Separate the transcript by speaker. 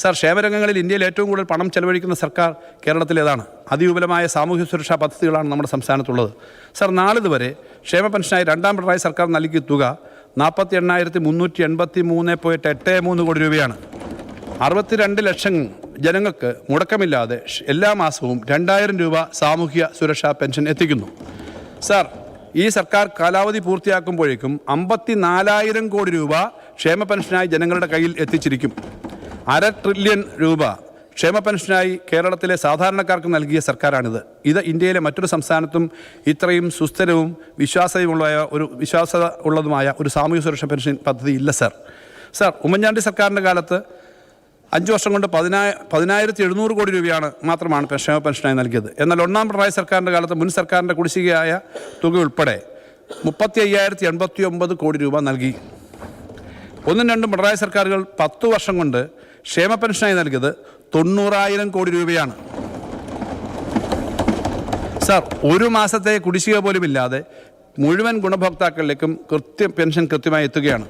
Speaker 1: Sir, ക്ഷേമരംഗങ്ങളിൽ ഇന്ത്യയിൽ ഏറ്റവും കൂടുതൽ പണം ചെലവഴിക്കുന്ന സർക്കാർ കേരളത്തിലേതാണ്. അതിവിപുലമായ സാമൂഹ്യ സുരക്ഷാ പദ്ധതികളാണ് നമ്മുടെ സംസ്ഥാനത്തുള്ളത്. സാർ, നാളിതുവരെ ക്ഷേമ പെൻഷനായി രണ്ടാം പിണറായി സർക്കാർ നൽകിയ തുക 48,383.83 കോടി രൂപയാണ്. 62 ലക്ഷം ജനങ്ങൾക്ക് മുടക്കമില്ലാതെ എല്ലാ മാസവും 2000 രൂപ സാമൂഹ്യ സുരക്ഷാ പെൻഷൻ എത്തിക്കുന്നു. സാർ, ഈ സർക്കാർ കാലാവധി പൂർത്തിയാക്കുമ്പോഴേക്കും 54,000 കോടി രൂപ ക്ഷേമ പെൻഷനായി ജനങ്ങളുടെ കയ്യിൽ എത്തിച്ചിരിക്കും. 1/2 ട്രില്യൺ രൂപ ക്ഷേമ പെൻഷനായി കേരളത്തിലെ സാധാരണക്കാർക്ക് നൽകിയ സർക്കാരാണിത്. ഇത് ഇന്ത്യയിലെ മറ്റൊരു സംസ്ഥാനത്തും ഇത്രയും സുസ്ഥിരവും വിശ്വാസത ഉള്ളതുമായ ഒരു സാമൂഹ്യ സുരക്ഷാ പെൻഷൻ പദ്ധതി ഇല്ല സാർ. സാർ, ഉമ്മൻചാണ്ടി സർക്കാരിൻ്റെ കാലത്ത് 5 വർഷം കൊണ്ട് 10,700 കോടി രൂപയാണ് മാത്രമാണ് ക്ഷേമ പെൻഷനായി നൽകിയത്. എന്നാൽ ഒന്നാം പിണറായി സർക്കാരിൻ്റെ കാലത്ത് മുൻ സർക്കാരിൻ്റെ കുടിശ്ശികയായ തുക ഉൾപ്പെടെ 35,089 കോടി രൂപ നൽകി. 1-2 പിണറായി സർക്കാരുകൾ 10 വർഷം കൊണ്ട് ക്ഷേമ പെൻഷനായി നൽകിയത് 90,000 കോടി രൂപയാണ്. സാർ, ഒരു മാസത്തെ കുടിശ്ശിക പോലുമില്ലാതെ മുഴുവൻ ഗുണഭോക്താക്കളിലേക്കും പെൻഷൻ കൃത്യമായി എത്തുകയാണ്.